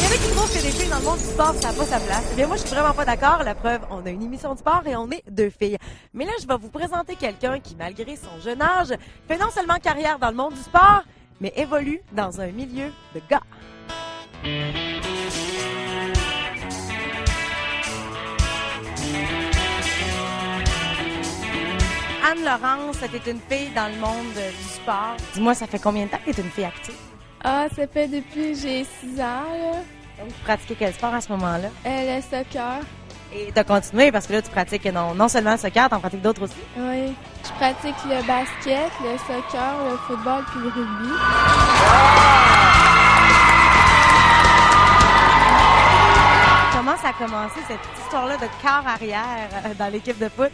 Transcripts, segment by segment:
Il y en a qui trouvent que les filles dans le monde du sport, ça n'a pas sa place. Eh bien, moi, je suis vraiment pas d'accord. La preuve, on a une émission de sport et on est deux filles. Mais là, je vais vous présenter quelqu'un qui, malgré son jeune âge, fait non seulement carrière dans le monde du sport, mais évolue dans un milieu de gars. Anne-Laurence, t'es une fille dans le monde du sport. Dis-moi, ça fait combien de temps que t'es une fille active? Ah, ça fait depuis que j'ai 6 ans, là. Donc, tu pratiquais quel sport à ce moment-là? Le soccer. Et t'as continué parce que là, tu pratiques non seulement le soccer, t'en pratiques d'autres aussi? Oui. Je pratique le basket, le soccer, le football puis le rugby. Comment ça a commencé, cette petite histoire-là de quart arrière dans l'équipe de foot?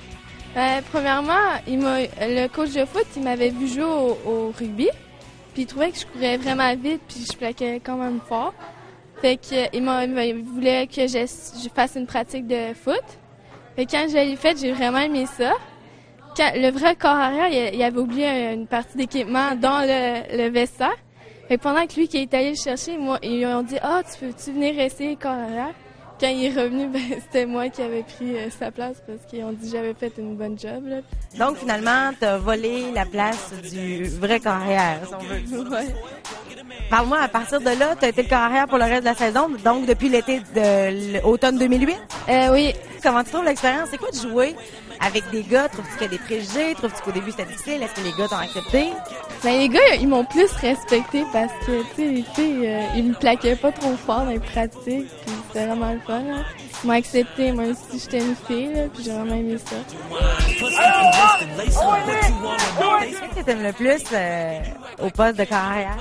Premièrement, le coach de foot, il m'avait vu jouer au rugby. Puis il trouvait que je courais vraiment vite, puis je plaquais quand même fort. Fait que il voulait que je fasse une pratique de foot. Fait que quand je l'ai fait, j'ai vraiment aimé ça. Quand le vrai corps arrière, il avait oublié une partie d'équipement dans le vestiaire. Fait que pendant que lui qui est allé le chercher, moi, ils ont dit tu peux-tu venir essayer corps arrière? Quand il est revenu, c'était moi qui avais pris sa place parce qu'ils ont dit que j'avais fait une bonne job. Là. Donc, finalement, tu as volé la place du vrai corps arrière, si on veut. Ouais. Parle-moi, à partir de là, tu as été le corps arrière pour le reste de la saison, donc depuis l'été de l'automne 2008? Oui. Comment tu trouves l'expérience? C'est quoi de jouer avec des gars? Trouves-tu qu'il y a des préjugés? Trouves-tu qu'au début, c'était difficile? Est-ce que les gars t'ont accepté? Les gars, ils m'ont plus respecté parce que, tu sais, les filles, ils me plaquaient pas trop fort dans les pratiques, puis c'était vraiment le fun, là. Ils m'ont accepté, même si j'étais une fille, là, puis j'ai vraiment aimé ça. Qu'est-ce que t'aimes le plus au poste de corps arrière?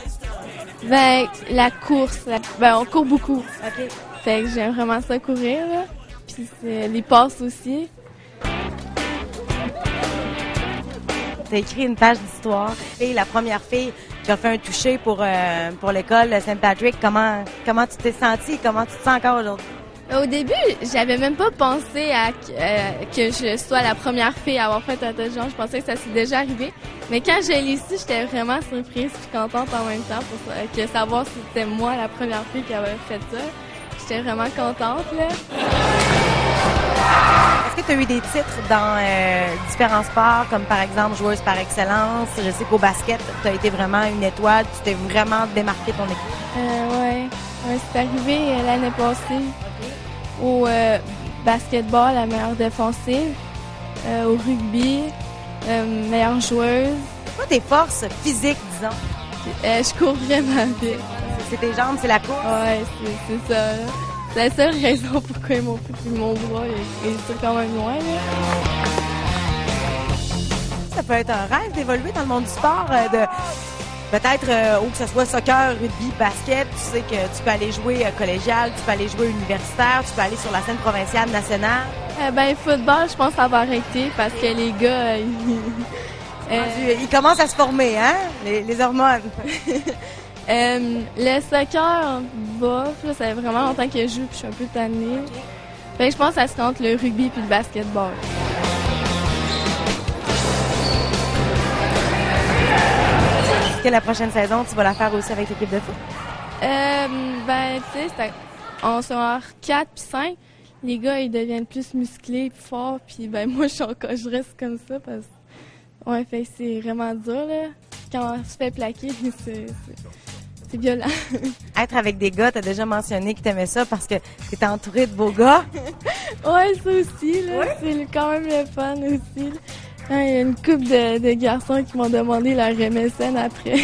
La course. On court beaucoup. OK. Fait que j'aime vraiment ça courir, là. Puis les passes aussi. Tu as écrit une page d'histoire. Et la première fille qui a fait un toucher pour l'école Saint-Patrick, comment tu t'es sentie? Comment tu te sens encore aujourd'hui? Au début, j'avais même pas pensé à que je sois la première fille à avoir fait un tel genre. Je pensais que ça s'est déjà arrivé. Mais quand j'ai lu ici, j'étais vraiment surprise et contente en même temps pour savoir si c'était moi la première fille qui avait fait ça. J'étais vraiment contente, là. Est-ce que tu as eu des titres dans différents sports, comme par exemple joueuse par excellence? Je sais qu'au basket, tu as été vraiment une étoile. Tu t'es vraiment démarqué ton équipe. Ouais, c'est arrivé l'année passée. Au basketball, la meilleure défensive. Au rugby, meilleure joueuse. C'est quoi tes forces physiques, disons? Je cours vraiment vite. C'est tes jambes, c'est la course? Ouais, c'est ça. Là. C'est la seule raison pourquoi ils m'ont pris mon bras et c'est quand même loin. Là. Ça peut être un rêve d'évoluer dans le monde du sport, peut-être où que ce soit soccer, rugby, basket. Tu sais que tu peux aller jouer collégial, tu peux aller jouer universitaire, tu peux aller sur la scène provinciale, nationale. Football, je pense que ça va arrêter parce que les gars... ils commencent à se former, hein? Les hormones. Le soccer, bof, là, ça fait vraiment longtemps que je joue puis je suis un peu tannée. Fait que je pense que ça se compte le rugby puis le basketball. Est-ce que la prochaine saison, tu vas la faire aussi avec l'équipe de foot? Tu sais, en secondaire 4 puis 5, les gars, ils deviennent plus musclés puis forts puis moi, je reste comme ça parce que, ouais, fait que c'est vraiment dur, là. Quand on se fait plaquer, c'est violent. Être avec des gars, t'as déjà mentionné que t'aimais ça parce que t'étais entouré de beaux gars. Ouais, ça aussi, là. Ouais? C'est quand même le fun aussi, là. Il y a une couple de garçons qui m'ont demandé leur MSN après.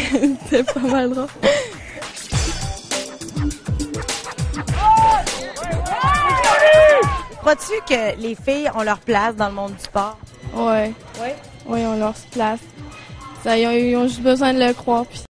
C'était pas mal drôle. Crois-tu que les filles ont leur place dans le monde du sport? Ouais. Oui? Oui, on leur place. Ça, ils ont juste besoin de le croire. Puis